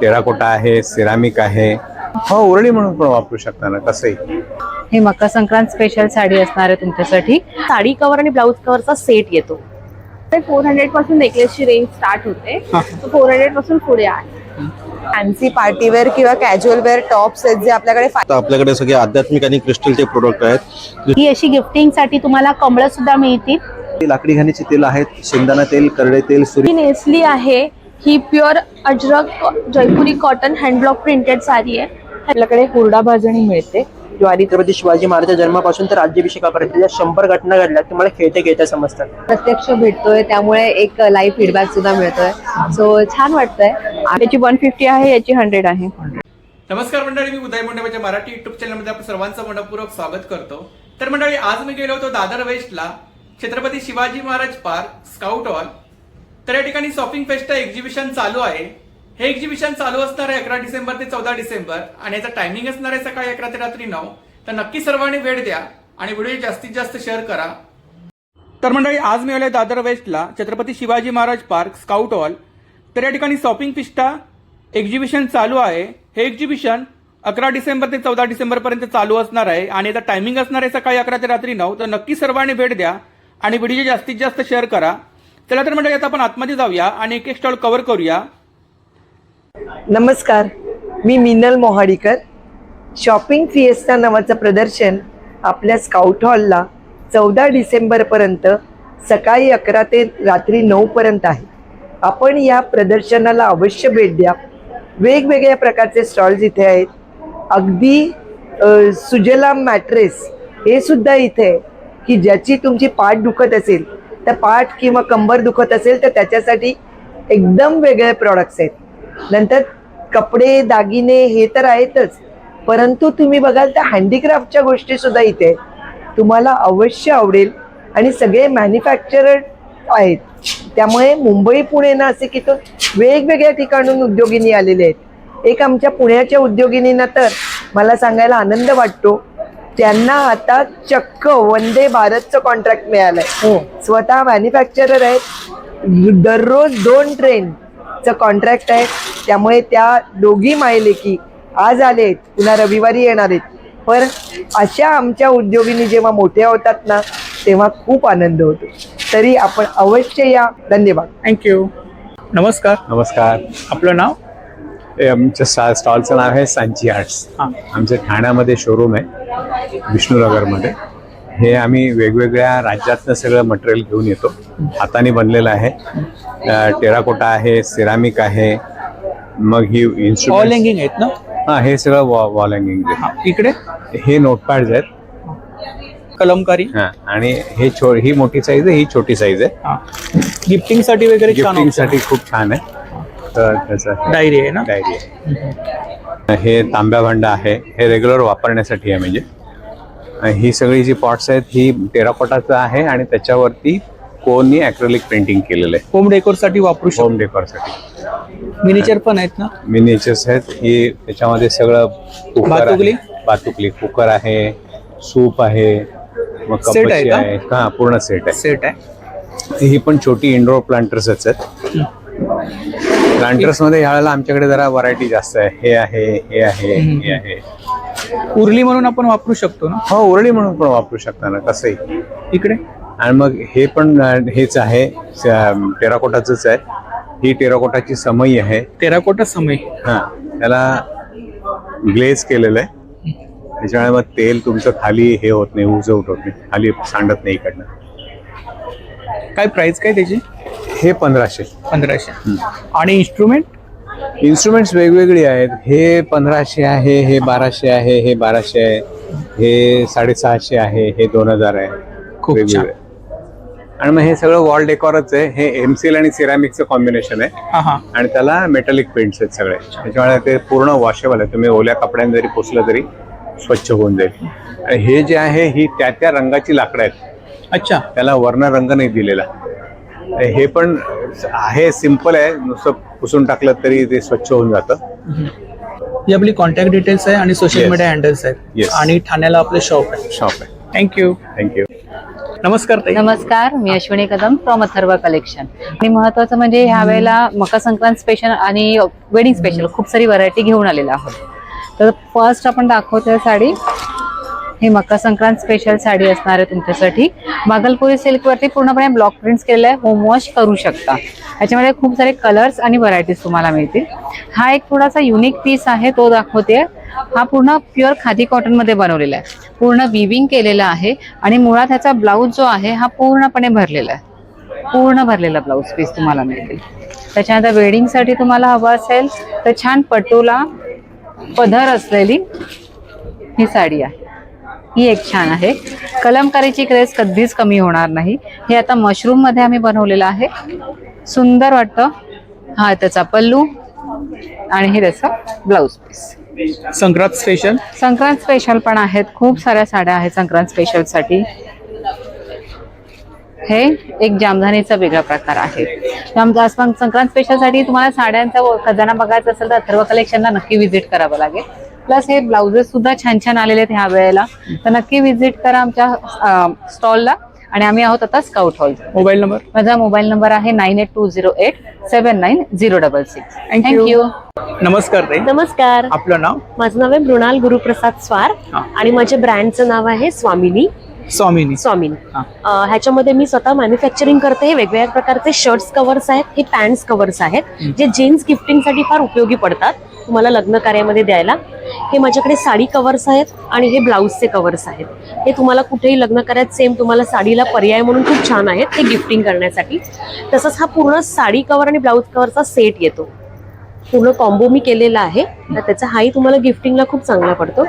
Terracotta आहे, ceramic आहे. हो, उरळी म्हणून पण वापरू शकता ना कसंही. हे मकर संक्रांत स्पेशल साडी असणार आहे तुमच्यासाठी. साडी कव्हर आणि ब्लाउज कव्हरचा सेट येतो. 400 पासून नेकलेसची रेंज स्टार्ट होते. 400 पासून पुढे आहे. फॅन्सी पार्टीवेअर किंवा कॅज्युअल वेअर टॉप्स आहेत जे आपल्याकडे सगळे आध्यात्मिक आणि क्रिस्टलचे प्रोडक्ट आहेत. ही अशी गिफ्टिंग साठी तुम्हाला कमळ सुद्धा मिळतील. लाकडी घाणीचे तेल आहेत, शेंगदाणा तेल, करडे तेल, ही नेसली आहे. ही pure ajrak Jaipuri cotton hand block printed sari आहे. आपल्याकडे हुरडा भाजणी मिळते. ज्वारी छत्रपती शिवाजी महाराजांच्या जन्मापासून तर राज्याभिषेकापर्यंत 100 घटना घडल्या तुम्हाला खेळता समजतात. प्रत्यक्ष भेटतोय त्यामुळे एक लाईव्ह फीडबॅक सुद्धा मिळतोय. सो छान वाटतंय. याची 150 आहे, याची 100 आहे. नमस्कार मंडळी, मी उदय मुंडे मराठी युट्यूब चॅनलमध्ये आपण सर्वांचं मनपूर्वक स्वागत करतो. तर मंडळी, आज मी गेलो होतो दादर वेस्टला, Chhatrapati Shivaji Maharaj park scout hall. तर या ठिकाणी शॉपिंग फेस्ट एक्झिबिशन चालू आहे. हे एक्झिबिशन चालू असणार आहे 11 डिसेंबर ते 14 डिसेंबर आणि याचा टायमिंग असणार आहे सकाळी 11 ते रात्री 9. तर नक्की सर्वांनी भेट द्या आणि व्हिडिओ जास्तीत जास्त शेअर करा. तर मंडळी, आज मी आलोय दादर वेस्टला, Chhatrapati Shivaji Maharaj park scout hall. तर या ठिकाणी शॉपिंग फिस्टा एक्झिबिशन चालू आहे. हे एक्झिबिशन 11 डिसेंबर ते 14 डिसेंबर पर्यंत चालू असणार आहे आणि याचा टायमिंग असणार आहे सकाळी 11 ते रात्री 9. तर नक्की सर्वांनी भेट द्या आणि व्हिडिओ जास्तीत जास्त शेअर करा. चला तर मंडळी, आता आपण आतमध्ये जाऊया आणि एक एक स्टॉल कव्हर करूया. नमस्कार, मी मिनल मोहाडीकर. शॉपिंग फिएस्टा नावाचं प्रदर्शन आपल्या स्काउट हॉलला 14 डिसेंबरपर्यंत सकाळी 11 ते रात्री 9 पर्यंत आहे. आपण या प्रदर्शनाला अवश्य भेट द्या. वेगवेगळ्या प्रकारचे स्टॉल्स इथे आहेत. अगदी सुजलाम मॅट्रेस हे सुद्धा इथे आहे की ज्याची तुमची पाठ दुखत असेल, तर पाठ किंवा कंबर दुखत असेल तर त्याच्यासाठी एकदम वेगळे प्रॉडक्ट्स आहेत. नंतर कपडे दागिने हे तर आहेतच, परंतु तुम्ही बघाल तर हँडीक्राफ्टच्या गोष्टी सुद्धा इथे तुम्हाला अवश्य आवडेल आणि सगळे मॅन्युफॅक्चरर आहेत. त्यामुळे मुंबई पुणे ना असे की तो वेगवेगळ्या ठिकाणून उद्योगिनी आलेले आहेत. एक आमच्या पुण्याच्या उद्योगिनींना तर मला सांगायला आनंद वाटतो, त्यांना आता चक्क वंदे भारतचं कॉन्ट्रॅक्ट मिळालंय. स्वतः मॅन्युफॅक्चरर आहेत. दररोज 2 ट्रेनचं कॉन्ट्रॅक्ट आहे. त्यामुळे त्या दोघी मायलेकी आज आलेत, पुन्हा रविवारी येणार आहेत. पण अशा आमच्या उद्योगिनी जेव्हा मोठ्या होतात ना, तेव्हा खूप आनंद होतो. तरी आपण अवश्य या. धन्यवाद. थँक्यू. नमस्कार. नमस्कार. आपलं नाव? आमच्या स्टॉलचं नाव आहे सांची आर्ट्स. आमचं ठाण्यामध्ये शोरूम आहे, विष्णुनगरमध्ये. हे आम्ही वेगवेगळ्या राज्यातनं सगळं मटेरियल घेऊन येतो. हाताने बनलेलं आहे. टेराकोटा आहे, सिरामिक आहे. मग ही वॉल हँगिंग आहेत ना? हां, हे सगळं वॉल हँगिंग आहे. इकडे हे नोटपॅड्स आहेत, कलमकारी. हां. आणि हे ही मोठी साईज आहे, ही छोटी साईज आहे. गिफ्टिंग साठी वगैरे गिफ्टिंग साठी खूप छान आहे. तर त्याचं डायरी आहे ना? डायरी आहे. हे तांब्या भांडा आहे, हे रेग्युलर वापरण्यासाठी आहे. म्हणजे ही सगळी जी पॉट्स आहेत ही टेराकोटाचं आहे आणि त्याच्यावरती कोणी ॲक्रेलिक पेंटिंग केलेलं आहे. होम डेकोर साठी वापरू शकतो. होम डेकोरसाठी. मिनिचर पण आहेत ना? मिनिचर्स आहेत. ही त्याच्यामध्ये सगळं कुकर आहे, बातुकली कुकर आहे, सूप आहे, मग सेट आहे कपची आहे. हा, पूर्ण सेट आहे. सेट आहे. ही पण छोटी इंडोर प्लांटर्सच आहेत. प्लांटर्स मध्ये ह्यावेळेला आमच्याकडे जरा व्हरायटी जास्त आहे. हे आहे, हे आहे, हे आहे. उरली म्हणून आपण वापरू शकतो ना? हो, उरळी म्हणून पण वापरू शकता ना कसंही. इकडे आणि मग हे पण हेच आहे, टेराकोटाचंच आहे. ही टेराकोटाची समई आहे. टेराकोटा समय. हा, त्याला ग्लेज केलेलं आहे. त्याच्यामुळे मग तेल तुमचं खाली हे होत नाही, उजवत होत नाही, खाली सांडत नाही इकडनं. काय प्राइस काय त्याची? हे 1500. 1500. आणि इन्स्ट्रुमेंट्स वेगवेगळे आहेत. हे 1500 आहे, हे 1200 आहे, हे 1200 आहे, हे 650 आहे, हे 2000 आहे. खूप छान. आणि मग हे सगळं वॉल डेकॉरच आहे. हे एमसील आणि सिरामिकचं कॉम्बिनेशन आहे आणि त्याला मेटलिक पेंट्स आहेत सगळे. त्याच्यामुळे ते पूर्ण वॉशेबल आहे. तुम्ही ओल्या कपड्यांनी जरी पुसलं तरी स्वच्छ होऊन जाईल. आणि हे जे आहे ही त्या रंगाची लाकडं आहेत. अच्छा. त्याला वर्ण रंग नाही दिलेला. हे पण आहे, सिम्पल आहे. नुसतं पुसून टाकलं तरी ते स्वच्छ होऊन जातं. ही आपली कॉन्टॅक्ट डिटेल्स आहे आणि सोशल मीडिया हँडल्स आहेत. आणि ठाण्याला आपलं शॉप आहे. शॉप आहे. थँक्यू. थँक्यू. नमस्कार ताई. नमस्कार, मी अश्विनी कदम फ्रॉम अथर्व कलेक्शन. आणि महत्वाचं म्हणजे ह्या वेळेला मकर संक्रांत स्पेशल आणि वेडिंग स्पेशल खूप सारी व्हरायटी घेऊन आलेल्या आहोत. तर फर्स्ट आपण दाखवतोय साडी. ही मकर संक्रांत स्पेशल साडी असणार आहे तुमच्यासाठी. भागलपुरी सिल्क वरती पूर्णपणे ब्लॉक प्रिंट्स केलेले आहे. होम वॉश करू शकता. याच्यामध्ये खूप सारे कलर्स आणि व्हरायटीज तुम्हाला मिळतील. हा एक थोडासा युनिक पीस आहे, तो दाखवते. हा पूर्ण प्युअर खादी कॉटन मध्ये बनवलेला आहे. पूर्ण विविंग केलेला आहे आणि मुळात ह्याचा ब्लाऊज जो आहे हा पूर्णपणे भरलेला आहे. पूर्ण भरलेला ब्लाऊज पीस तुम्हाला मिळेल. त्याच्यानंतर वेडिंगसाठी तुम्हाला हवं असेल तर छान पटोला पदर असलेली ही साडी आहे. ही एक छान आहे. कलमकारीची क्रेज कधीच कमी होणार नाही. हे आता मशरूम मध्ये आम्ही बनवलेलं आहे. सुंदर वाटतं. हा त्याचा पल्लू आणि हे त्याचा blouse piece. Sankrant special. Sankrant special पण आहेत. खूप साऱ्या साड्या आहेत संक्रांत स्पेशल साठी. हे एक जामधानीचा वेगळा प्रकार आहे. संक्रांत स्पेशल साठी तुम्हाला साड्यांचा खजाना बघायचा असेल तर अथर्व कलेक्शनला नक्की व्हिजिट करावं लागेल. प्लस हे ब्लाउजेस सुद्धा छान छान आलेले आहेत ह्या वेळेला. तर नक्की व्हिजिट करा आमच्या स्टॉलला. आणि आम्ही आहोत आता स्काउट हॉल. Mobile number. माझा मोबाईल नंबर आहे 9820879066. थँक्यू. नमस्कार ताई. नमस्कार, आपलं नाव? माझं नाव आहे मृणाल गुरुप्रसाद स्वार आणि माझ्या ब्रँडचं नाव आहे स्वामिनी. स्वामिनी. ह्याच्यामध्ये मी स्वतः मॅन्युफॅक्चरिंग करते. वेगवेगळ्या प्रकारचे शर्ट्स कव्हर्स आहेत, हे पॅन्ट्स कव्हर्स आहेत जे जेन्ट्स गिफ्टिंगसाठी फार उपयोगी पडतात तुम्हाला लग्न कार्यामध्ये द्यायला. हे माझ्याकडे साडी कव्हर्स आहेत आणि हे ब्लाऊजचे कव्हर्स आहेत. हे तुम्हाला कुठेही लग्न कार्यात सेम तुम्हाला साडीला पर्याय म्हणून खूप छान आहेत हे गिफ्टिंग करण्यासाठी. तसंच हा पूर्ण साडी कव्हर आणि ब्लाऊज कव्हरचा सेट येतो. पूर्ण कॉम्बो मी केलेला आहे. तर त्याचा हाही तुम्हाला गिफ्टिंगला खूप चांगला पडतो.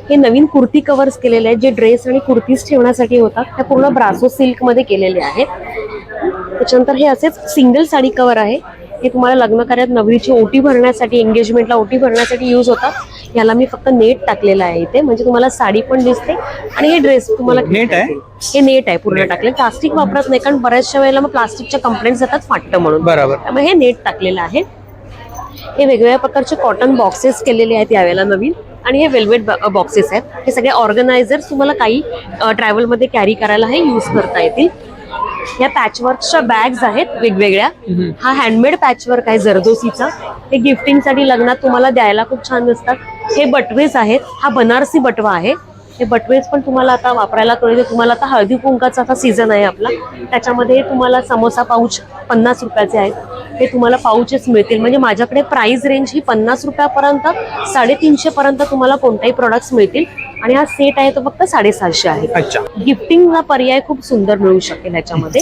हे नवीन कुर्ती कव्हर्स केलेले आहेत जे ड्रेस आणि कुर्तीज ठेवण्यासाठी होतात. त्या पूर्ण ब्रासो सिल्क मध्ये केलेले आहेत. त्याच्यानंतर हे असेच सिंगल साडी कव्हर आहे. हे तुम्हाला लग्न कार्यात नवरीची ओटी भरण्यासाठी, एंगेजमेंटला ओटी भरण्यासाठी यूज होतात. याला मी फक्त नेट टाकलेला आहे इथे, म्हणजे तुम्हाला साडी पण दिसते आणि हे ड्रेस तुम्हाला नेट आहे. हे नेट आहे पूर्ण टाकले. प्लास्टिक वापरत नाही कारण बऱ्याचशा वेळेला मग प्लास्टिकच्या कंप्लेंट्स येतात फाटतं म्हणून. बरोबर. त्यामुळे हे नेट टाकलेलं आहे. हे वेगवेगळ्या प्रकारचे कॉटन बॉक्सेस केलेले आहेत यावेळेला नवीन. आणि हे वेल्वेट बॉक्सेस आहेत. हे सगळे ऑर्गनायझर्स तुम्हाला काही ट्रॅव्हलमध्ये कॅरी करायला हे यूज करता येतील. या पॅचवर्कच्या बॅग्स आहेत वेगवेगळ्या. हा हँडमेड पॅचवर्क आहे जरदोसीचा. हे गिफ्टिंगसाठी लग्नात तुम्हाला द्यायला खूप छान दिसतात. हे बटवेज आहेत. हा बनारसी बटवा आहे. हे बटवेज पण तुम्हाला आता वापरायला कळले. तुम्हाला आता हळदी कुंकाचा आता सीझन आहे आपला. त्याच्यामध्ये तुम्हाला समोसा पाऊच 50 रुपयाचे आहेत. हे तुम्हाला पाऊचेस मिळतील. म्हणजे माझ्याकडे प्राइस रेंज ही 50 रुपयापर्यंत 350 पर्यंत तुम्हाला कोणताही प्रोडक्ट्स मिळतील. आणि हा सेट आहे तो फक्त 750 आहे. अच्छा. गिफ्टिंगला पर्याय खूप सुंदर मिळू शकेल ह्याच्यामध्ये.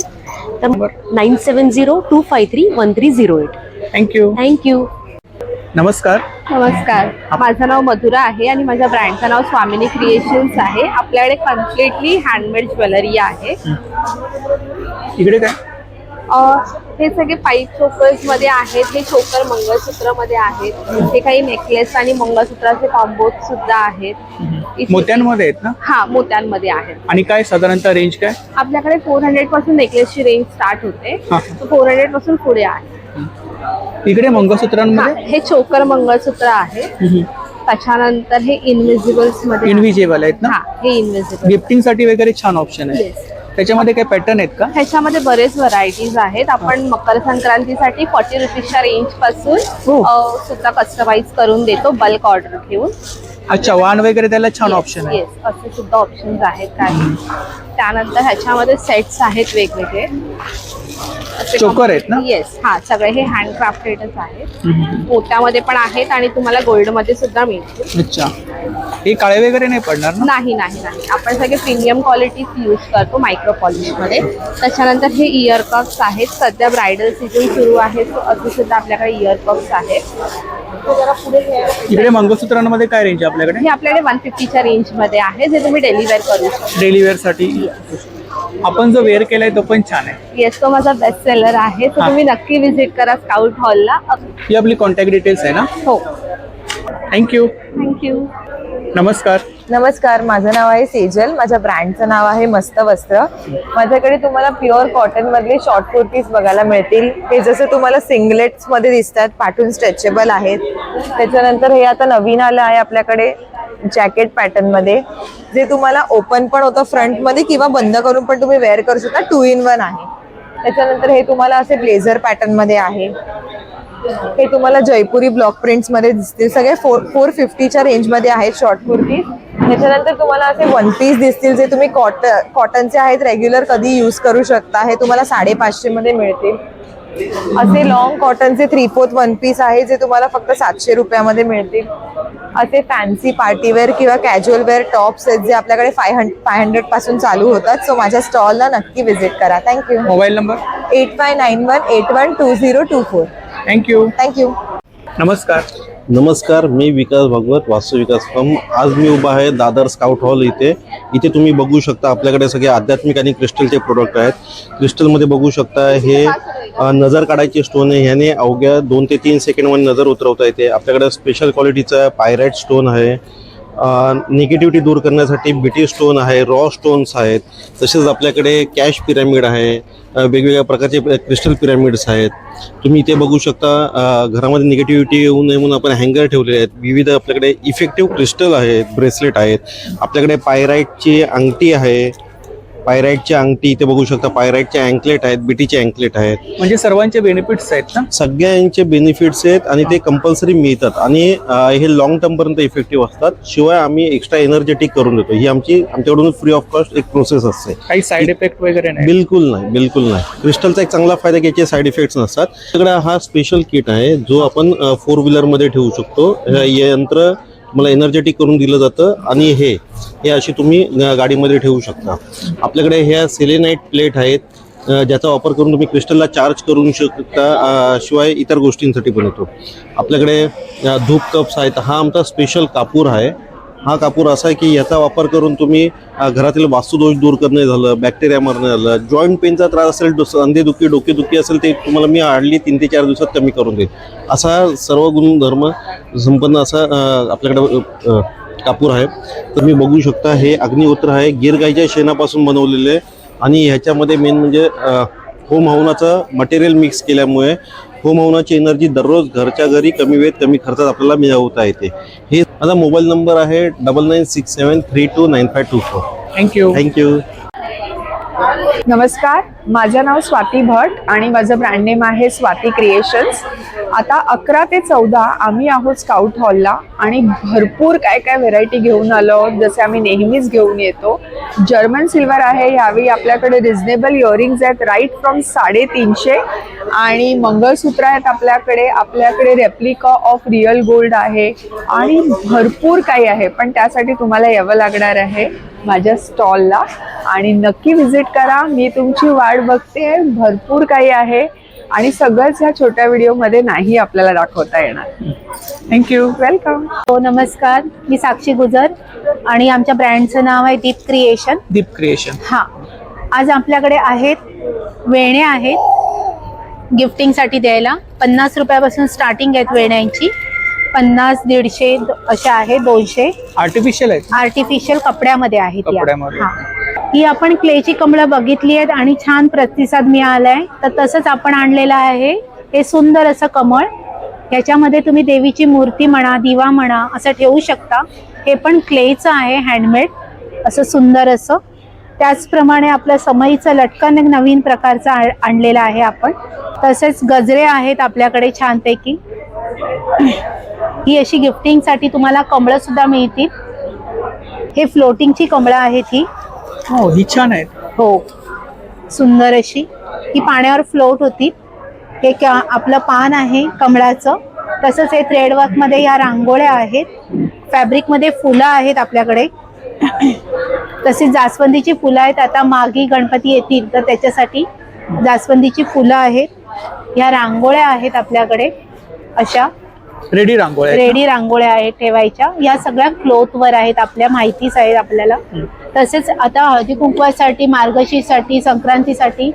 तर 9702531308. थँक्यू. नमस्कार. नमस्कार, माझं नाव मधुरा आहे आणि माझ्या ब्रँडचं नाव स्वामिनी क्रिएशन्स आहे. आपल्याकडे कम्प्लिटली हँडमेड ज्वेलरी आहे. इकडे काय? हे सगळे पाईप चोकर्स मध्ये आहेत. हे चोकर मंगळसूत्र मध्ये आहेत. हे काही नेकलेस आणि मंगळसूत्राचे कॉम्बोज सुद्धा आहेत. मोत्यांमध्ये आहेत ना? हा, मोत्यांमध्ये आहेत. आणि काय साधारणतः रेंज काय? आपल्याकडे 400 पासून नेकलेसची रेंज स्टार्ट होते. 400 पासून पुढे आहे. इकडे मंगळसूत्रांमध्ये हे चोकर मंगळसूत्र आहे. त्याच्यानंतर हे इनविजिबल्स मध्ये इनविजिबल आहेत ना? हा, हे इनविजिबल गिफ्टिंग साठी वगैरे छान ऑप्शन आहे. त्याच्यामध्ये काही पॅटर्न आहेत का? ह्याच्यामध्ये बरेच व्हरायटीज आहेत. आपण मकर संक्रांतीसाठी 40 रुपीजच्या रेंज पासून सुद्धा कस्टमाइज करून देतो बल्क ऑर्डर घेऊन. अच्छा, वाण वगैरे त्याला छान ऑप्शन आहे. असे सुद्धा ऑप्शन्स आहेत काही. त्यानंतर ह्याच्यामध्ये सेट्स आहेत वेगवेगळे. चोकर आहेत ना? येस, हा, सगळे हे हँडक्राफ्टेडच आहेत. मोत्यामध्ये पण आहेत आणि तुम्हाला गोल्ड मध्ये सुद्धा मिळतील. अच्छा. हे काळे वगैरे नाही पडणार ना? नाही. आपण सगळे प्रीमियम क्वालिटी यूज करतो मायक्रो पॉलिश मध्ये. त्याच्यानंतर हे इयर कप्स आहेत. सध्या ब्रायडल सीझन सुरू आहे, असे सुद्धा आपल्याकडे इयर कप्स आहेत. इकडे मंगळसूत्रांमध्ये काय रेंज आहे आपल्याकडे? हे आपल्याकडे 150च्या रेंज मध्ये आहे, जे तुम्ही डेली वेअर करू शकता. डेली वेअर साठी आपण जो वेअर केलाय तो पण छान आहे. येस, तो माझा बेस्ट सेलर आहे. तर तुम्ही नक्की व्हिजिट करा स्काउट हॉलला. ही आपली कॉन्टॅक्ट डिटेल्स आहे ना? हो. थँक्यू. नमस्कार, माझं नाव आहे सेजल. माझ्या ब्रँडचं नाव आहे मस्त वस्त्र. माझ्याकडे तुम्हाला प्युअर कॉटन मधले शॉर्ट कुर्तीज बघायला मिळतील. हे जसं तुम्हाला सिंगलेट्स मध्ये दिसतात, पाठून स्ट्रेचेबल आहेत. त्याच्यानंतर हे आता नवीन आलं आहे आपल्याकडे जॅकेट पॅटर्न मध्ये, जे तुम्हाला ओपन पण होतं फ्रंट मध्ये किंवा बंद करून पण तुम्ही वेअर करू शकता. 2 in 1 आहे. त्याच्यानंतर हे तुम्हाला असे ब्लेझर पॅटर्न मध्ये आहे. हे तुम्हाला जयपुरी ब्लॉक प्रिंट्स मध्ये दिसतील. सगळे 450च्या रेंज मध्ये आहेत शॉर्ट कुर्ती. त्याच्यानंतर तुम्हाला असे 1 पीस दिसतील जे तुम्ही कॉटनचे आहेत, रेग्युलर कधी यूज करू शकता. हे तुम्हाला 550 मध्ये मिळतील. असे लॉंग कॉटनचे 3/4 1 पीस आहे जे तुम्हाला फक्त 700 रुपयामध्ये मिळतील. असे फॅन्सी पार्टीवेअर किंवा कॅज्युअल वेअर टॉप्स आहेत जे आपल्याकडे 500 पासून चालू होतात. सो माझ्या स्टॉलला नक्की विजिट करा. Thank you. Mobile number 8591812024. Thank you. Thank you. नमस्कार. नमस्कार, मी विकास भागवत, वास्तू विकास फर्म. आज मी उभा आहे दादर स्काउट हॉल इथे तुम्ही बघू शकता आपल्याकडे सगळे आध्यात्मिक आणि क्रिस्टलचे प्रोडक्ट आहेत. क्रिस्टलमध्ये बघू शकता हे नजर काढायचे स्टोन आहे. ह्याने अवघ्या 2 ते 3 सेकंडमध्ये नजर उतरवता येते. आपल्याकडे स्पेशल क्वालिटीचा पायराइट स्टोन आहे. निगेटिव्हिटी दूर करण्यासाठी बीटी स्टोन आहे, रॉ स्टोन्स आहेत. तसेच आपल्याकडे कॅश पिरॅमिड आहे, वेगवेगळ्या प्रकारचे क्रिस्टल पिरॅमिड्स आहेत. तुम्ही इथे बघू शकता घरामध्ये निगेटिव्हिटी येऊ नये म्हणून आपण हँगर ठेवलेले आहेत. विविध आपल्याकडे इफेक्टिव्ह क्रिस्टल आहेत, ब्रेसलेट आहेत. आपल्याकडे पायराइटची अंगठी आहे, पायराइटची अंगठी इथे बघू शकता. पायराइटचे अँकलेट आहेत, बीटीचे अँकलेट आहेत. म्हणजे सर्वांचे बेनिफिट्स आहेत ना? सगळ्यांचे बेनिफिट्स आहेत आणि ते कंपल्सरी मिळतात आणि हे लॉंग टर्म पर्यंत इफेक्टिव्ह असतात. शिवाय आम्ही एक्स्ट्रा एनर्जेटिक करून देतो. ही आमच्याकडून फ्री ऑफ कॉस्ट एक प्रोसेस असते. काही साईड इफेक्ट वगैरे नाही? बिलकुल नाही, बिलकुल नाही. क्रिस्टलचा एक चांगला फायदा की याचे साईड इफेक्ट्स नसतात. सगळा हा स्पेशल किट आहे जो आपण 4 व्हीलरमध्ये ठेवू शकतो. हे यंत्र तुम्हाला एनर्जेटिक करून दिलं जातं आणि हे अशी तुम्ही गाडीमध्ये ठेवू शकता. आपल्याकडे ह्या सेलेनाइट प्लेट आहेत ज्याचा वापर करून तुम्ही क्रिस्टलला चार्ज करू शकता. शिवाय इतर गोष्टींसाठी पण येतो. आपल्याकडे धूप कप्स आहेत. हा आमचा स्पेशल कापूर आहे. हा कापूर असा आहे की याचा वापर करून तुम्ही घरातील वास्तुदोष दूर करणे झालं, बॅक्टेरिया मारणे झालं, जॉईंट पेनचा त्रास असेल, अंधेदुखी डोकेदुखी असेल, ते तुम्हाला मी हार्डली 3 ते 4 दिवसात कमी करून देईन. असा सर्व गुणधर्म संपन्न असा आपल्याकडे कापूर आहे. तुम्ही बघू शकता हे अग्निहोत्र आहे, गिर गाईच्या शेणापासून बनवलेले आणि ह्याच्यामध्ये मेन म्हणजे होम हवनाचं मटेरियल मिक्स केल्यामुळे होम हवनाची एनर्जी दररोज घरच्या घरी कमी वेळेत कमी खर्चात आपल्याला मिळवता येते. हे माझा मोबाईल नंबर आहे 9967329524. थँक्यू. नमस्कार, माझं नाव स्वाती भट आणि माझं ब्रँड नेम आहे स्वाती क्रिएशन्स. आता 11 ते 14 आम्ही आहोत स्काउट हॉलला आणि भरपूर काय काय व्हेरायटी घेऊन आलो आहोत, जसे आम्ही नेहमीच घेऊन येतो. जर्मन सिल्वर आहे. यावेळी आपल्याकडे रिझनेबल इयरिंग्ज आहेत, राईट फ्रॉम 350 आणि मंगळसूत्र आहेत आपल्याकडे रेप्लिका ऑफ रिअल गोल्ड आहे आणि भरपूर काही आहे. पण त्यासाठी तुम्हाला यावं लागणार आहे माझ्या स्टॉलला आणि नक्की व्हिजिट करा. मी तुमची वाट बघते. भरपूर काही आहे आणि सगळंच ह्या छोट्या व्हिडिओमध्ये नाही आपल्याला दाखवता येणार. थँक्यू. वेलकम. हो नमस्कार, मी साक्षी गुजर आणि आमच्या ब्रँडचं नाव आहे दीप क्रिएशन. दीप क्रिएशन. हां, आज आपल्याकडे आहेत वेण्या आहेत गिफ्टिंगसाठी द्यायला. 50 रुपयापासून स्टार्टिंग आहेत वेण्यांची. 50, 150 अशा आहेत, 200 आर्टिफिशियल आहेत. आर्टिफिशियल कपड्यामध्ये आहेत या. कपड्यामध्ये. हां, ही आपण क्लेची कमळं बघितली आहेत आणि छान प्रतिसाद मिळालाय. तर तसंच आपण आणलेलं आहे हे सुंदर असं कमळ. ह्याच्यामध्ये तुम्ही देवीची मूर्ती म्हणा, दिवा म्हणा असं ठेवू शकता. हे पण क्लेचं आहे, हँडमेड असं सुंदर असं. त्याचप्रमाणे आपलं समईचं लटकन एक नवीन प्रकारचं आणलेलं आहे आपण. तसेच गजरे आहेत आपल्याकडे छानपैकी. ही अशी गिफ्टिंगसाठी तुम्हाला कमळं सुद्धा मिळतील. हे फ्लोटिंगची कमळं आहेत ही. हो, ही छान आहेत. हो, सुंदर अशी ही पाण्यावर फ्लोट होती. हे आपलं पान आहे कमळाचं. तसंच हे थ्रेडवर्कमध्ये या रांगोळ्या आहेत. फॅब्रिकमध्ये फुलं आहेत आपल्याकडे. तसेच जास्वंदीची फुलं आहेत. आता मागी गणपती येतील तर त्याच्यासाठी जास्वंदीची फुलं आहेत. ह्या रांगोळ्या आहेत आपल्याकडे अशा रेडी रांगोळ्या. रेडी रांगोळ्या आहेत ठेवायच्या. या सगळ्या क्लोथवर आहेत, आपल्या माहितीच आहेत आपल्याला. तसेच आता हळदी कुंकवासाठी, मार्गशीरसाठी, संक्रांतीसाठी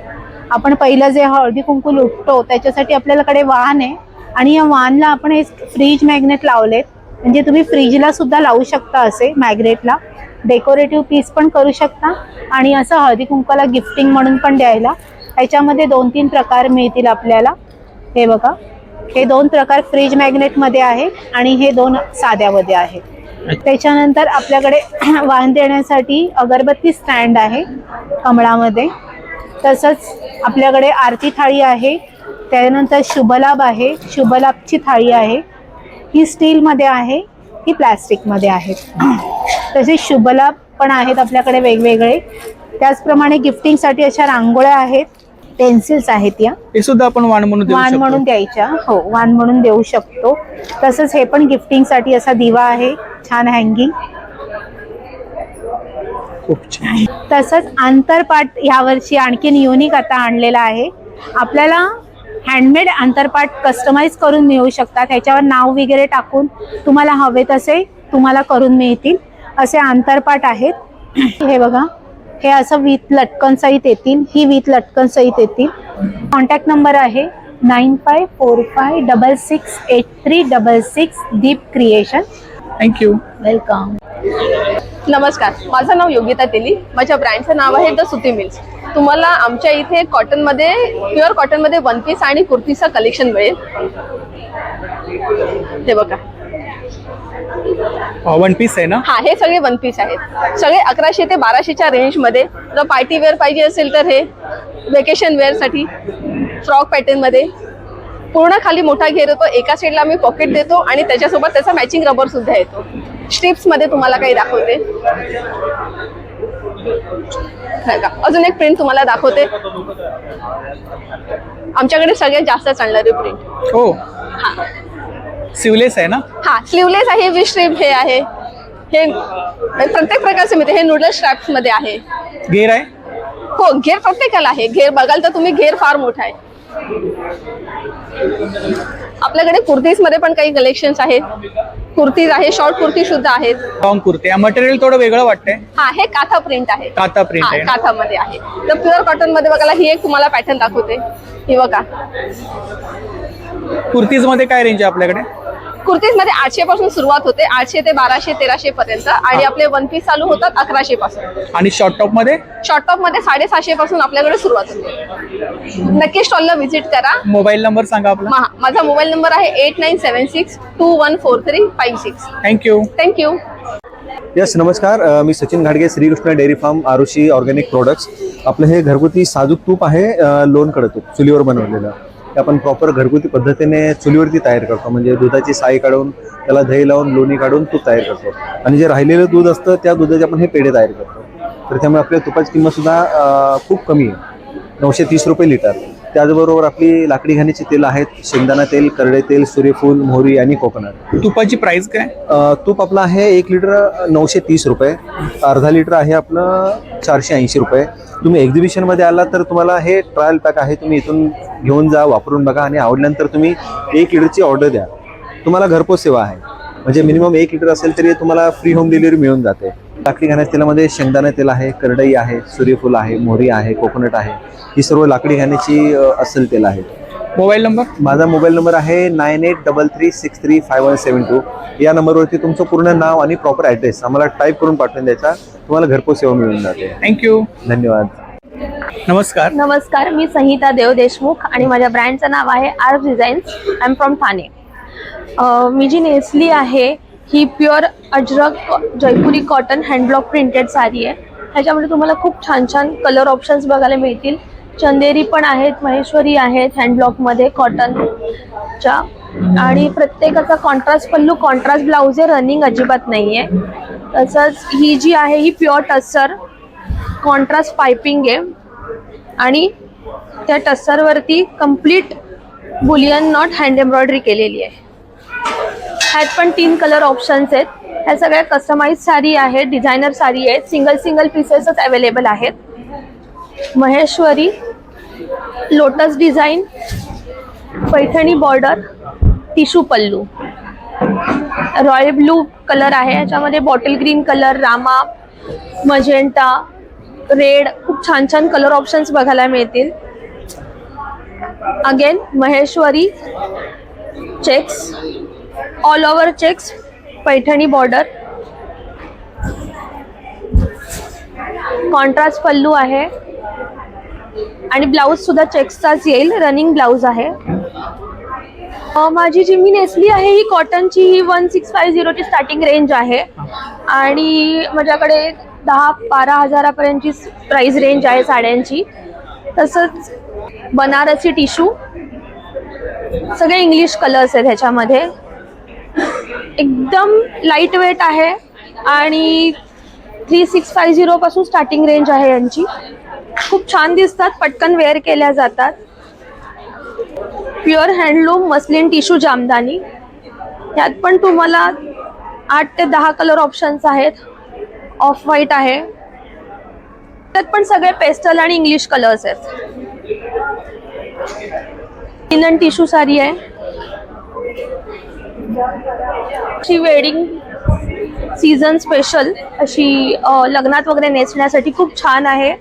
आपण पहिलं जे हळदी कुंकू लुटतो त्याच्यासाठी आपल्याकडे वाण आहे आणि या वाणला आपण हे फ्रीज मॅग्नेट लावलेत. म्हणजे तुम्ही फ्रीजला सुद्धा लावू शकता असे मॅग्नेटला. डेकोरेटिव्ह पीस पण करू शकता आणि असं हळदी कुंकवाला गिफ्टिंग म्हणून पण द्यायला. ह्याच्यामध्ये 2-3 प्रकार मिळतील आपल्याला. हे बघा, हे 2 प्रकार फ्रीज मॅग्नेटमध्ये आहे आणि हे 2 साध्यामध्ये आहे. त्याच्यानंतर आपल्याकडे वाण देण्यासाठी अगरबत्ती स्टँड आहे कमळामध्ये. तसंच आपल्याकडे आरती थाळी आहे. त्यानंतर शुभलाभ आहे, शुभलाभची थाळी आहे. ही स्टीलमध्ये आहे, ही प्लॅस्टिकमध्ये आहेत. तसेच शुभलाभ पण आहेत आपल्याकडे वेगवेगळे. त्याचप्रमाणे गिफ्टिंगसाठी अशा रांगोळ्या आहेत, पेन्सिल्स आहेत. या हे सुद्धा आपण वाण म्हणून देऊ वाण शकतो. म्हणून द्यायच्या. हो, वाण म्हणून देऊ शकतो. तसंच हे पण गिफ्टिंगसाठी असा दिवा आहे, छान हँगिंग. खूप छान. तसंच आंतरपाट यावर्षी आणखीन युनिक आता आणलेला आहे. आपल्याला हँडमेड आंतरपाट कस्टमाइज करून मिळू शकतात. ह्याच्यावर नाव वगैरे टाकून तुम्हाला हवे तसे तुम्हाला करून मिळतील असे आंतरपाट आहेत. हे बघा, हे असं विथ लटकन सहित येतील, ही विथ लटकन सहित येतील. कॉन्टॅक्ट नंबर आहे 9545668366 दीप क्रिएशन. थँक्यू. वेलकम. नमस्कार, माझं नाव योगिता तेली. माझ्या ब्रँडचं नाव आहे द सुती मिल्स. तुम्हाला आमच्या इथे कॉटनमध्ये, प्युअर कॉटनमध्ये वन पीस आणि कुर्तीचं कलेक्शन मिळेल. हे बघा, वन पीस आहे ना? हा, हे सगळे वन पीस आहेत. सगळे 1100 ते 1200च्या रेंजमध्ये. जर पार्टी वेअर पाहिजे असेल तर हे वेकेशन वेअरसाठी फ्रॉक पॅटर्नमध्ये. पूर्ण खाली मोठा घेर येतो, एका साईडला मी पॉकेट देतो आणि त्याच्यासोबत त्याचा मॅचिंग रबर सुद्धा येतो. स्ट्रिप्समध्ये तुम्हाला काही दाखवते. अजून एक प्रिंट तुम्हाला दाखवते. आमच्याकडे सगळ्यात जास्त चालणारी प्रिंट. हो, हा सिवलेस आहे ना? हा, स्लीवलेस आहे, विथ स्ट्रिप हे आहे. हे प्रत्येक प्रकारचे मिळते. हे नूडल स्ट्रॅप्स मध्ये आहे. घेर आहे? हो, घेर प्रत्येकाला आहे. घेर बघाल तर तुम्ही, घेर फार मोठा आहे. आपल्याकडे कुर्तीज मध्ये पण काही कलेक्शन्स आहेत. कुर्तीज आहे, शॉर्ट कुर्ती सुद्धा आहेत. लॉंग कुर्ती. मटेरियल थोडं वेगळं वाटतंय. हा, हे काथा प्रिंट आहे. काथा प्रिंट आहे. काथामध्ये आहे. तर प्युअर कॉटन मध्ये बघायला ही एक तुम्हाला पॅटर्न दाखवते. ही बघा, कुर्तीज मध्ये काय रेंज आहे आपल्याकडे? कुर्तीज मध्ये 800 पासून सुरुवात होते, 800 ते 1200 1300 पर्यंत. आणि आपले वन पीस चालू होतात 1100 पासून. आणि शॉर्ट टॉप मध्ये? शॉर्ट टॉप मध्ये 750 पासून आपल्याकडे सुरुवात होते. नक्की स्टॉलला व्हिजिट करा. मोबाईल नंबर सांगा आपला. माझा मोबाईल नंबर आहे 8976214356. थँक्यू. थँक्यू. यस, नमस्कार. मी सचिन घाडगे, Shrikrishna dairy farm, Aarushi organic products. आपलं हे घरगुती साजूक तूप आहे, लोणकडं तूप, चुलीवर बनवलेलं. ते आपण प्रॉपर घरगुती पद्धतीने चुलीवरती तयार करतो. म्हणजे दुधाची साई काढून त्याला दही लावून लोणी काढून तूप तयार करतो. आणि जे राहिलेलं दूध असतं त्या दुधाचे आपण हे पेढे तयार करतो. तर त्यामुळे आपल्या तुपाची किंमतसुद्धा खूप कमी आहे, 930 रुपये लिटर. त्याचबरोबर आपली लाकडी घाणीची तेल आहेत, शेंगदाणा तेल, करडे तेल, सूर्यफूल, मोहरी आणि कोकोनट. तुपाची प्राइस काय? तूप आपलं आहे 1 लिटर 930 रुपये. अर्धा लिटर आहे आपलं 480 रुपये. तुम्ही एक्झिबिशनमध्ये आला तर तुम्हाला हे ट्रायल पॅक आहे, तुम्ही इथून घेऊन जा, वापरून बघा आणि आवडल्यानंतर तुम्ही 1 लिटरची ऑर्डर द्या. तुम्हाला घरपोच सेवा आहे. म्हणजे मिनिमम 1 लिटर असेल तरी तुम्हाला फ्री होम डिलिव्हरी मिळून जाते. लाकडी घाण्याच्या तेलामध्ये शेंगदाणा तेल आहे, करडई आहे, सूर्यफूल आहे, मोहरी आहे, कोकोनट आहे. ही सर्व लाकडी घाण्याची असेल तेल आहे. Mobile number? माझा मोबाईल नंबर आहे 9833635172. या नंबरवरती तुमचं पूर्ण नाव आणि प्रॉपर ॲड्रेस आम्हाला टाईप करून पाठवून द्यायचा. तुम्हाला घरपोच सेवा मिळून जाते. थँक्यू. धन्यवाद. नमस्कार. नमस्कार, मी संहिता देव देशमुख आणि माझ्या ब्रँडचं नाव आहे art designs. I am from Thane. मी जी नेसली आहे ही pure ajrak Jaipuri cotton hand block printed sari आहे. ह्याच्यामध्ये तुम्हाला खूप छान छान कलर ऑप्शन्स बघायला मिळतील. चंदेरी पण आहेत, महेश्वरी आहेत हँडब्लॉकमध्ये कॉटनच्या. आणि प्रत्येकाचा कॉन्ट्रास्ट पल्लू, कॉन्ट्रास्ट ब्लाऊज आहे, रनिंग अजिबात नाही आहे. तसंच ही जी आहे ही प्युअर टस्सर कॉन्ट्रास्ट पायपिंग आहे आणि त्या टस्सरवरती complete bullion knot hand embroidery केलेली आहे. ह्यात पण 3 कलर ऑप्शन्स आहेत. ह्या सगळ्या कस्टमाइज साडी आहेत, डिझायनर साडी आहेत, सिंगल पीसेसच अवेलेबल आहेत. Maheshwari, lotus design, Paithani border, tissue pallu, royal blue colour आहे. ह्याच्यामध्ये bottle green colour, rama, magenta, red, खूप छान छान कलर ऑप्शन्स बघायला मिळतील. Again Maheshwari checks, all over checks, Paithani border, contrast pallu आहे आणि ब्लाऊज सुद्धा चेक्सचाच येईल, रनिंग ब्लाऊज आहे. माझी जी मी नेसली आहे ही कॉटनची, ही 1650 ची स्टार्टिंग रेंज आहे आणि माझ्याकडे 10-12 हजारापर्यंतची प्राइस रेंज आहे साड्यांची. तसंच बनारसी टिश्यू, सगळे इंग्लिश कलर्स आहेत ह्याच्यामध्ये. एकदम लाईट वेट आहे आणि 3650 पासून स्टार्टिंग रेंज आहे यांची. खूप छान दिसतात, पटकन वेअर केल्या जातात. Pure handloom muslin tissue jamdani, यात पण तुम्हाला 8 ते 10 कलर ऑप्शन्स आहेत. ऑफ व्हाईट आहे, त्यात पण सगळे पेस्टल आणि इंग्लिश कलर्स आहेत. लिनन टिश्यू साडी आहे, अशी वेडिंग सीझन स्पेशल, अशी लग्नात वगैरे नेसण्यासाठी खूप छान आहे.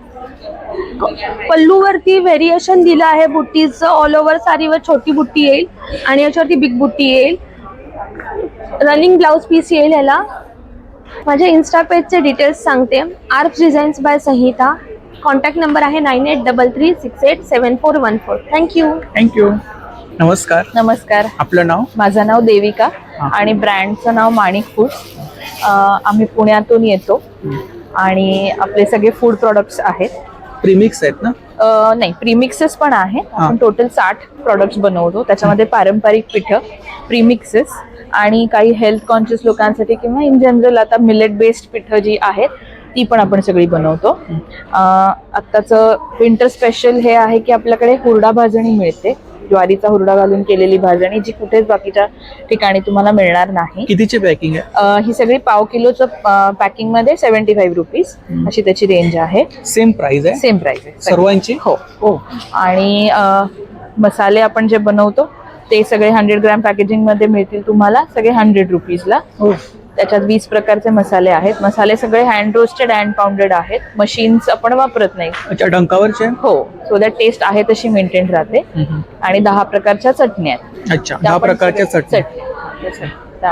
पल्लूवरती व्हेरिएशन दिलं आहे बुट्टीचं. ऑल ओव्हर साडीवर छोटी बुट्टी येईल आणि याच्यावरती बिग बुट्टी येईल. रनिंग ब्लाउज पीस येईल ह्याला. माझ्या इन्स्टा पेजचे डिटेल्स सांगते. आर्फ डिझाईन्स बाय संहिता. कॉन्टॅक्ट नंबर आहे 9833687414. थँक्यू. नमस्कार. नमस्कार. आपलं नाव? माझं नाव देविका आणि ब्रँडचं नाव माणिक फूड्स. आम्ही पुण्यातून येतो आणि आपले सगळे फूड प्रॉडक्ट्स आहेत. प्रीमिक्स आहेत ना? नाही, प्रीमिक्सेस पण आहेत. आपण टोटल 60 प्रॉडक्ट्स बनवतो. त्याच्यामध्ये पारंपरिक पिठं, प्रीमिक्सेस आणि काही हेल्थ कॉन्शियस लोकांसाठी किंवा इन जनरल आता मिलेट बेस्ड पिठं जी आहेत ती पण आपण सगळी बनवतो. आत्ताचं विंटर स्पेशल हे आहे की आपल्याकडे हुरडा भाजणी मिळते. ज्वारीचा हुरडा घालून केलेली भाजणी, जी कुठेच बाकीच्या ठिकाणी तुम्हाला मिळणार नाही. कितीची पॅकिंग आहे ही सगळी पाव किलोचं पॅकिंग मध्ये 75 रुपीज अशी त्याची रेंज आहे. सेम प्राइस आहे? सेम प्राइस आहे सर्वांची. हो हो. आणि मसाले आपण जे बनवतो ते सगळे 100 ग्रॅम पॅकेजिंग मध्ये मिळतील तुम्हाला, सगळे 100 रुपीजला. त्याच्यात 20 प्रकारचे मसाले आहेत. मसाले सगळे हँड रोस्टेड अँड पाउंडेड आहेत. मशीन्स आपण वापरत नाही. अच्छा, डंकावरचे? हो. सो दॅट टेस्ट आहे तशी मेंटेन राहते. आणि 10 प्रकारच्या चटण्या आहेत. अच्छा, 10 प्रकारच्या चटण्या.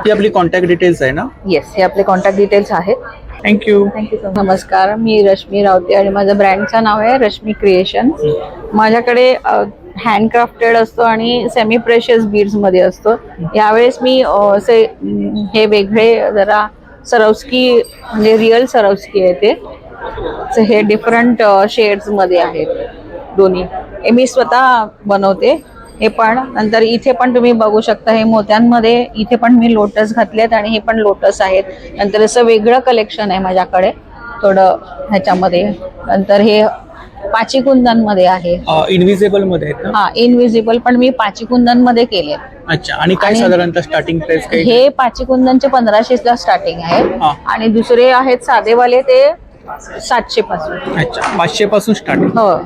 ही आपली कॉन्टॅक्ट डिटेल्स आहे ना? येस, हे आपले कॉन्टॅक्ट डिटेल्स आहेत. थँक्यू. नमस्कार, मी रश्मी रावते आणि माझं ब्रँडचं नाव आहे रश्मी क्रिएशन. माझ्याकडे हँडक्राफ्टेड असतो आणि सेमी प्रेशियस बीड्स मध्ये असतो. यावेळेस मी असे हे वेगळे जरा सरवस्की म्हणजे रिअल सरवस्की आहे ते. हे डिफरंट शेड्स मध्ये आहेत दोन्ही. हे मी स्वतः बनवते. हे पण नंतर इथे पण तुम्ही बघू शकता, हे मोत्यांमध्ये इथे पण मी लोटस घातलेत आणि हे पण लोटस आहेत. नंतर असं वेगळं कलेक्शन आहे माझ्याकडे थोडं ह्याच्यामध्ये. नंतर हे पाचीकुंदन मध्ये आहे. इनविजिबल मध्ये आहेत ना? हा, इनविजिबल पण मी पाचीकुंदन मध्ये केले. अच्छा. आणि काय साधारणतः स्टार्टिंग प्राइस काय? हे पाचीकुंदनचे 1500 ला स्टार्टिंग आहे आणि दुसरे आहेत साधेवाले ते 700 पासून. अच्छा, 500 पासून स्टार्टिंग. हो.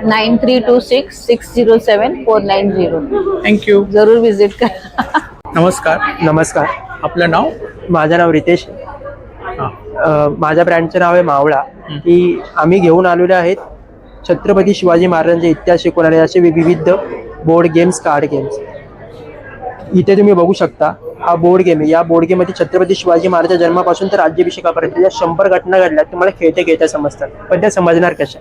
9326607490. थँक्यू. जरूर विजिट करा. नमस्कार. नमस्कार. आपलं नाव? माझं नाव रितेश. माझ्या ब्रँडचं नाव आहे मावळा. की आम्ही घेऊन आलेले आहेत छत्रपती शिवाजी महाराजांचे इतिहास शिकवणारे असे विविध बोर्ड गेम्स, कार्ड गेम्स. इथे तुम्ही बघू शकता, हा बोर्ड गेम आहे. या बोर्ड गेम मध्ये छत्रपती शिवाजी महाराजांच्या जन्मापासून तर राज्याभिषेकापर्यंत ज्या 100 घटना घडल्या तुम्हाला खेळता खेळता समजतात. पण त्या समजणार कशा?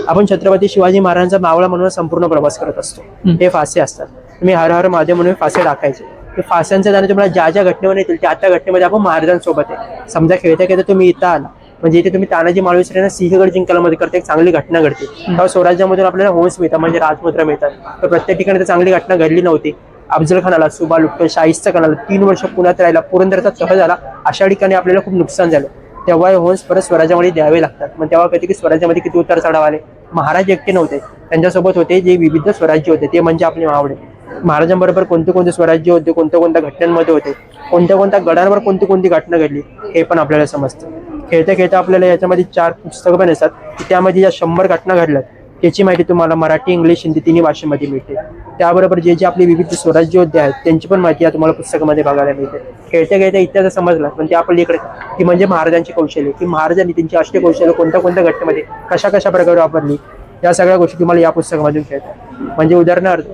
आपण छत्रपती शिवाजी महाराजांचा मावळा म्हणून संपूर्ण प्रवास करत असतो. हे फासे असतात. तुम्ही हर हर महादेव म्हणून फासे टाकायचे. ते फास्यांच्या द्वारे तुम्हाला ज्या ज्या घटनेवर येतील त्या त्या घटनेमध्ये आपण महाराजांसोबत आहे. समजा खेळता खेळता तुम्ही इथं आला म्हणजे इथे तुम्ही तानाजी मालवेश्वरांना सिंहगड जिंकायला मध्ये करता एक चांगली घटना घडते. तेव्हा स्वराज्यामधून आपल्याला होन्स मिळतात म्हणजे राजमुद्रा मिळतात. तर प्रत्येक ठिकाणी चांगली घटना घडली नव्हती. अफजल खान आला, सुबा लुटतो, शाहिस्ता खान आला, 3 वर्ष पुण्यात राहिला, पुरंदरचा तह झाला. अशा ठिकाणी आपल्याला खूप नुकसान झालं. तेव्हा हे होन्स परत स्वराज्यामध्ये द्यावे लागतात. मग तेव्हा कधी की स्वराज्यामध्ये किती उतार चढाव आले. महाराज एकटे नव्हते, त्यांच्यासोबत होते जे विविध स्वराज्य होते, ते म्हणजे आपले मावळे. महाराजांबरोबर कोणते कोणते स्वराज्य होते, कोणत्या कोणत्या घटनांमध्ये होते, कोणत्या कोणत्या गडांवर कोणती कोणती घटना घडली, हे पण आपल्याला समजतं. खेळता खेळता आपल्याला याच्यामध्ये 4 पुस्तकं पण असतात की त्यामध्ये ज्या 100 घटना घडल्यात त्याची माहिती तुम्हाला मराठी, इंग्लिश, हिंदी तिन्ही भाषेमध्ये मिळते. त्याबरोबर जे जे आपले विविध स्वराज्य योद्धे आहेत त्यांची पण माहिती तुम्हाला पुस्तकामध्ये बघायला मिळते. खेळता खेळता इतिहास समजला पण ते आपल्या इकडे की म्हणजे महाराजांची कौशल्य, की महाराजांनी त्यांची अष्टकौशल्य कौशल्य कोणत्या कोणत्या घटनेमध्ये कशा कशा प्रकारे वापरली, या सगळ्या गोष्टी तुम्हाला या पुस्तकामधून खेळतात. म्हणजे उदाहरणार्थ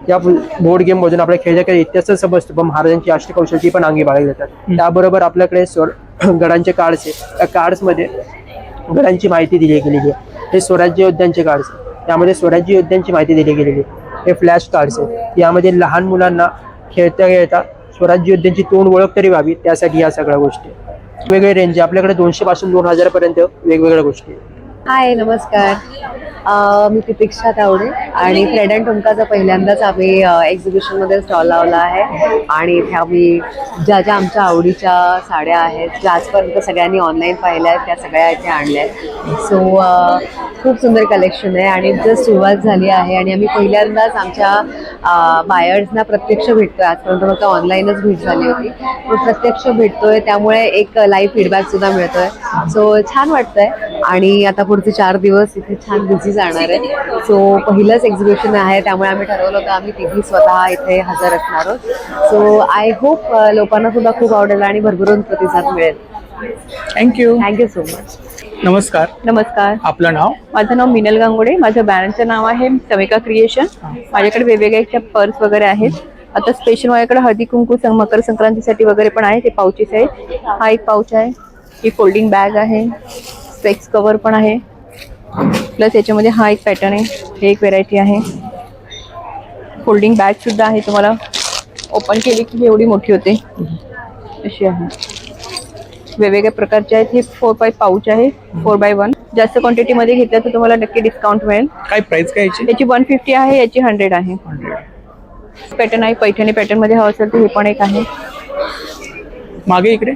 या बोर्ड गेम मधून आपल्या खेळता खेळता इतिहास समजतो पण महाराजांची अष्टकौशल्य पण अंगी बाळगली जातात. त्याबरोबर आपल्याकडे गडांचे कार्ड्स आहे. त्या कार्ड्समध्ये गडांची माहिती दिली गेलेली आहे. हे स्वराज्य योद्ध्यांचे कार्ड्स, त्यामध्ये स्वराज्य योद्ध्यांची माहिती दिली गेलेली आहे. हे फ्लॅश कार्ड्स आहेत. यामध्ये लहान मुलांना खेळता खेळता स्वराज्य योद्ध्यांची तोंड ओळख तरी व्हावी त्यासाठी या सगळ्या गोष्टी. वेगवेगळे रेंज आहे आपल्याकडे, 200 पासून 2000 पर्यंत वेगवेगळ्या गोष्टी. हाय नमस्कार. मी प्रतीक्षा तावडे आणि फ्रेड अँड टुमकाचा पहिल्यांदाच आम्ही एक्झिबिशनमध्ये स्टॉल लावला आहे आणि इथे आम्ही ज्या ज्या आमच्या आवडीच्या साड्या आहेत ज्या आजपर्यंत सगळ्यांनी ऑनलाईन पाहिल्या आहेत त्या सगळ्या इथे आणल्या आहेत. सो खूप सुंदर कलेक्शन आहे आणि जस्ट सुरुवात झाली आहे आणि आम्ही पहिल्यांदाच आमच्या बायर्सना प्रत्यक्ष भेटतोय. आजपर्यंत फक्त ऑनलाईनच भेट झाली होती, पण प्रत्यक्ष भेटतोय त्यामुळे एक लाईव्ह फीडबॅक सुद्धा मिळतोय. सो छान वाटतंय आणि आता पुढचे 4 दिवस इथे छान बिझी जाणार आहे. सो पहिलंच एक्झिबिशन आहे त्यामुळे आम्ही ठरवलं होतं आम्ही तिघी स्वतः इथे हजर असणार आहोत. सो आय होप लोकांना सुद्धा खूप आवडेल आणि भरभरून प्रतिसाद मिळेल. थँक्यू. Thank you so much. नमस्कार. नमस्कार. आपलं नाव? माझं नाव मिनल गांगुडे. माझ्या ब्रँडचं नाव आहे समिका क्रिएशन. माझ्याकडे वेगवेगळ्या पर्स वगैरे आहेत. आता स्पेशल माझ्याकडे हळदी कुंकू मकर संक्रांतीसाठी वगैरे पण आहे. ते पाउचेस आहेत. हा एक पाउच आहे. ही फोल्डिंग बॅग आहे. स्पेक्स कवर पण आहे. प्लस याच्यामध्ये हा एक पॅटर्न आहे. हे एक व्हेरायटी आहे. फोल्डिंग बॅग सुद्धा आहे. तुम्हाला ओपन केली की एवढी मोठी होते अशी आहे. वेगवेगळ्या प्रकारचे आहेत. हे 4x पाऊच आहे. 4x1. जास्त क्वांटिटीमध्ये घेतलं तर तुम्हाला नक्की डिस्काउंट मिळेल. काय प्राइस काय याची? याची 150 आहे. याची 100 आहे. पॅटर्न आहे. पैठणी पॅटर्न मध्ये हवं असेल तर हे पण एक आहे. मागे इकडे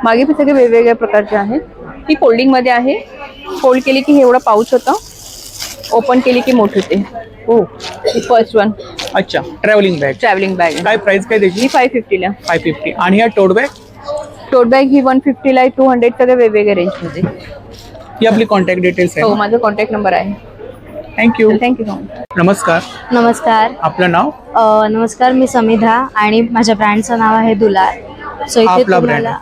मागे पण सगळे वेगवेगळ्या प्रकारचे आहेत. ही फोल्डिंग मध्ये आहे. फोल्ड केली की हे एवढा पाऊच होतं. ओपन केली की मोठी होते. हो. ही फर्स्ट वन. अच्छा. Travelling bag. ट्रॅव्हलिंग बॅग काय प्राइस काय त्याची? ही 550 ला. 550. आणि ह्या टोट बॅग? टोट बॅग ही 150 ला आहे. 200 सगळे वेगवेगळ्या रेंज मध्ये. ही आपली कॉन्टॅक्ट डिटेल्स हो, आहे. माझा कॉन्टॅक्ट नंबर आहे. थँक्यू. Thank you so much. नमस्कार. नमस्कार. आपलं नाव? नमस्कार, मी समिधा आणि माझ्या ब्रँडचं नाव आहे दुलार. सो इथे आपला तुम्हाला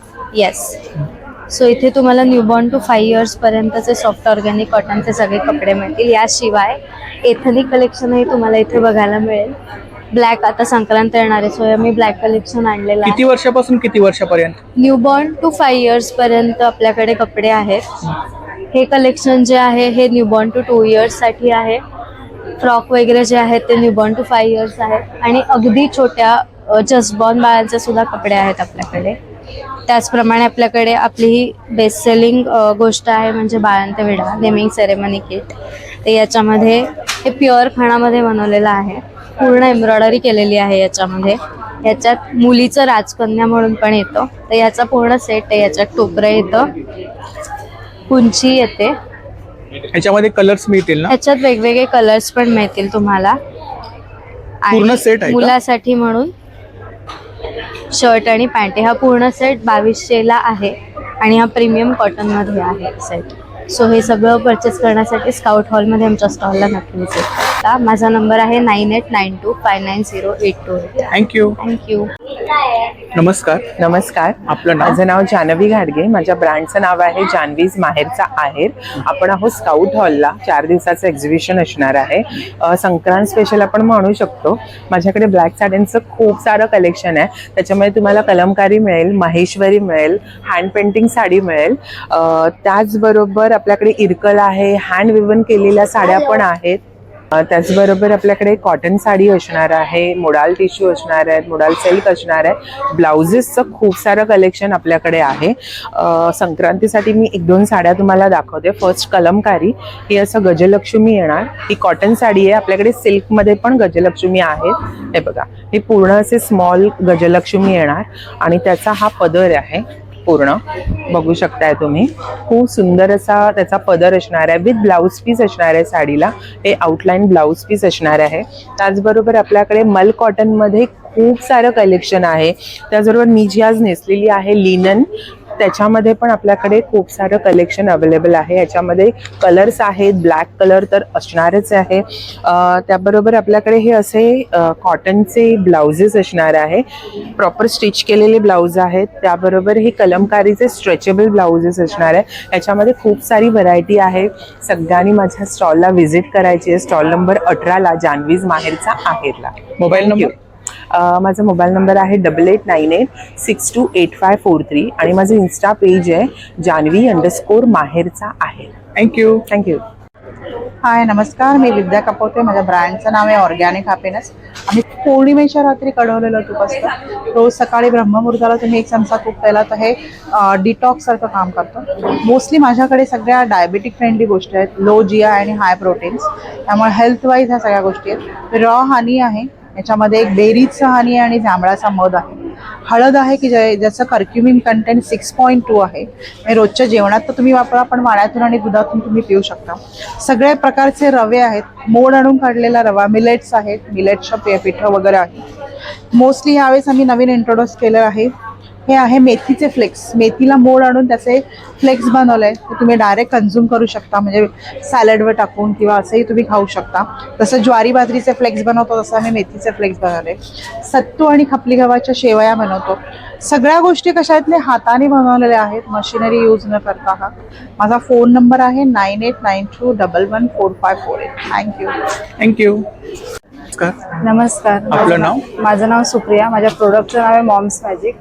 सो इथे तुम्हाला न्यूबॉर्न टू 5 इयर्स पर्यंतचे सॉफ्ट ऑर्गॅनिक कॉटनचे सगळे कपडे मिळतील. याशिवाय एथनिक कलेक्शनही तुम्हाला इथे बघायला मिळेल. ब्लॅक आता संक्रांत येणार आहे सो मी ब्लॅक कलेक्शन आणलेलं किती आहे. वर्षापासून किती वर्षापर्यंत? न्यूबॉर्न टू 5 इयर्स पर्यंत आपल्याकडे कपडे आहेत. हे कलेक्शन जे आहे हे न्यूबॉर्न टू 2 इयर्स साठी आहे. फ्रॉक वगैरे जे आहेत ते न्यूबॉर्न टू 5 इयर्स आहेत आणि अगदी छोट्या जस्टबॉर्न बाळांचे सुद्धा कपडे आहेत आपल्याकडे. त्याचप्रमाणे आपल्याकडे आपली ही बेस्ट सेलिंग गोष्ट आहे म्हणजे बाळंत विडा नेमिंग सेरेमनी किट. तर याच्यामध्ये हे प्युअर खणामध्ये बनवलेलं आहे. पूर्ण एम्ब्रॉयडरी केलेली आहे याच्यामध्ये. याच्यात मुलीचं राजकन्या म्हणून पण येतं. तर याचा पूर्ण सेट आहे. याच्यात टोपरं येतं, कुंची येते. याच्यामध्ये कलर्स मिळतील ना? याच्यात वेगवेगळे कलर्स पण मिळतील तुम्हाला. पूर्ण सेट आहे का? मुलासाठी म्हणून शर्ट आणि पॅन्ट हा पूर्ण सेट 2200 ला आहे आणि हा प्रीमियम कॉटन मध्ये आहे सेट. सो हे सगळं परचेस करण्यासाठी स्काउट हॉलमध्ये आमच्या स्टॉलला नक्की विजिट करा. माझा नंबर आहे 9892590828. थँक्यू. थँक्यू. नमस्कार. नमस्कार. आपलं नाव? माझं नाव जान्हवी घाडगे. माझ्या ब्रँडचं नाव आहे जान्हवीज माहेरचा आहेर. आपण आहोत स्काउट हॉलला. 4 दिवसाचं एक्झिबिशन असणार आहे. संक्रांत स्पेशल आपण म्हणू शकतो. माझ्याकडे ब्लॅक साड्यांचं खूप सारं कलेक्शन आहे. त्याच्यामध्ये तुम्हाला कलमकारी मिळेल, माहेश्वरी मिळेल, हँड पेंटिंग साडी मिळेल. त्याचबरोबर आपल्याकडे इरकल आहे, हँड विवन केलेल्या साड्या पण आहेत. त्याचबरोबर आपल्याकडे कॉटन साडी असणार आहे, मोडाल टिश्यू असणार आहेत, मोडाल सिल्क असणार आहे. ब्लाउजेसचं खूप सारं कलेक्शन आपल्याकडे आहे. संक्रांतीसाठी मी 1-2 साड्या तुम्हाला दाखवते. फर्स्ट कलमकारी. ही असं गजलक्ष्मी येणार. ही कॉटन साडी आहे. आपल्याकडे सिल्कमध्ये पण गजलक्ष्मी आहेत. हे बघा, हे पूर्ण असे स्मॉल गजलक्ष्मी येणार आणि त्याचा हा पदर आहे. पूर्ण बघू शकताय तुम्ही. खूप सुंदर असा त्याचा पदर असणार आहे. विथ ब्लाउज पीस असणार आहे साडीला. हे आउटलाईन ब्लाउज पीस असणार आहे. त्याचबरोबर आपल्याकडे मल कॉटन मध्ये खूप सारं कलेक्शन आहे. त्याचबरोबर मी जी आज नेसलेली आहे लिनन, त्याच्यामध्ये पण आपल्याकडे खूप सारं कलेक्शन अवेलेबल आहे. याच्यामध्ये कलर्स आहेत. ब्लॅक कलर तर असणारच आहे. त्याबरोबर आपल्याकडे हे असे कॉटनचे ब्लाउजेस असणार आहे. प्रॉपर स्टिच केलेले ब्लाउज आहेत. त्याबरोबर हे कलमकारीचे स्ट्रेचेबल ब्लाउजेस असणार आहे. याच्यामध्ये खूप सारी व्हरायटी आहे. सगळ्यांनी माझ्या स्टॉलला व्हिजिट करायची आहे. स्टॉल नंबर 18 जान्हवीज माहेरचा आहेरला. Mobile number? माझा मोबाईल नंबर आहे 8898628543 आणि माझं इन्स्टा पेज आहे जान्हवी_माहेरचा आहे. थँक्यू. थँक्यू. हाय नमस्कार, मी विद्या कपोते. माझ्या ब्रँडचं नाव आहे ऑर्गॅनिक हॅपीनेस. आम्ही पौर्णिमेच्या रात्री कढवलेलं तूप असतं. रोज सकाळी ब्रह्ममुहूर्ताला तुम्ही 1 चमचा तूप प्यायला तर हे डिटॉक्स सारखं काम करतं. मोस्टली माझ्याकडे सगळ्या डायबेटिक फ्रेंडली गोष्टी आहेत, लो जीआय आणि हाय प्रोटीन्स. त्यामुळे हेल्थ वाईज ह्या सगळ्या गोष्टी आहेत. रॉ हनी आहे, याच्यामध्ये एक बेरीजचा हनी आणि जांभळाचा मध आहे. हळद आहे की ज्याचं कर्क्युमिन कंटेंट 6.2 आहे. आणि रोजच्या जेवणात तर तुम्ही वापरा, पण वाण्यातून आणि दुधातून तुम्ही पिऊ शकता. सगळ्या प्रकारचे रवे आहेत, मोड आणून काढलेला रवा, मिलेट्स आहेत, मिलेट्सच्या पिठं वगैरे आहेत. मोस्टली यावेळेस आम्ही नवीन इंट्रोड्यूस केलं आहे, हे आहे मेथीचे फ्लेक्स. मेथीला मोड आणून त्याचे फ्लेक्स बनवले आहे, ते तुम्ही डायरेक्ट कन्झ्युम करू शकता, म्हणजे सॅलडवर टाकून किंवा असंही तुम्ही खाऊ शकता. तसं ज्वारी बाजरीचे फ्लेक्स बनवतो तसं आम्ही मेथीचे फ्लेक्स बनवले. सत्तू आणि खपली गव्हाच्या शेवया बनवतो. सगळ्या गोष्टी कशा आहेत, हाताने बनवलेल्या आहेत, मशिनरी यूज न करता. हा माझा फोन नंबर आहे 9892114548. थँक्यू. नमस्कार, आपलं नाव? माझं नाव सुप्रिया. माझ्या प्रोडक्टचं नाव आहे मॉम्स मॅजिक.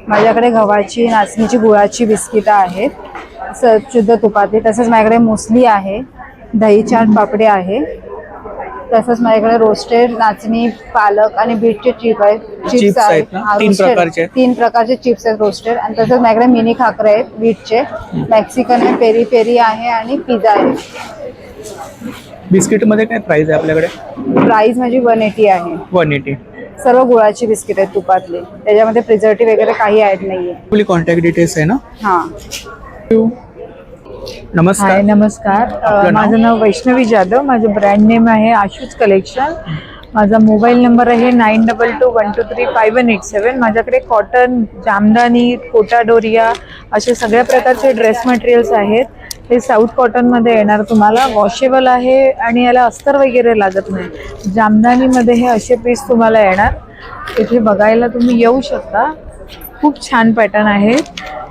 माझ्याकडे गव्हाची, नाचणीची, गुळाची बिस्किटं आहेत, शुद्ध तुपातली. तसंच माझ्याकडे मुसली आहे, दही चाट पापडी आहे. तसंच माझ्याकडे रोस्टेड नाचणी, पालक आणि बीटचे चिप्स आहेत. हा, रोस्टेड 3 प्रकारचे चिप्स आहेत रोस्टेड. आणि तसंच माझ्याकडे मिनी खाकरे आहेत बीटचे, मॅक्सिकन आहे, पेरी पेरी आहे आणि पिझ्झा आहे. बिस्किट मध्ये काय प्राइस आहे आपल्याकडे? प्राइस माझी 180 आहे. 180. सर्व गुळाची बिस्किट आहेत तुपातली, त्याच्यामध्ये प्रिझर्वेटिव्ह वगैरे काही ऍड नाहीये. आपली कॉन्टॅक्ट डिटेल्स आहे ना? हा. नमस्कार. हाय नमस्कार, आपलं नाव? माझं नाव वैष्णवी जाधव. माझं ब्रँड नेम आहे आशूज कलेक्शन. माझा मोबाईल नंबर आहे 9221235187. माझ्याकडे कॉटन, जामदानी, कोटा डोरिया असे सगळ्या प्रकारचे ड्रेस मटेरियल्स आहेत. हे साऊथ कॉटनमध्ये येणार, तुम्हाला वॉशेबल आहे आणि याला अस्तर वगैरे लागत नाही. जामदानीमध्ये हे असे पीस तुम्हाला येणार. इथे बघायला तुम्ही येऊ शकता. खूप छान पॅटर्न आहे,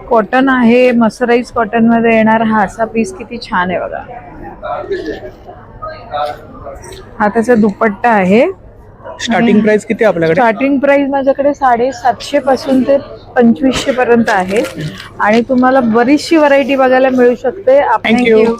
कॉटन आहे, मसराईज कॉटनमध्ये येणार. हा असा पीस किती छान आहे बघा. हा त्याचा दुपट्टा आहे. स्टार्टिंग प्राइस किती आहे आपल्याकडे? स्टार्टिंग प्राइस माझ्याकडे 750 पासून ते 2500 पर्यंत आहे. आणि तुम्हाला बरीचशी व्हरायटी बघायला मिळू शकते. थँक्यू.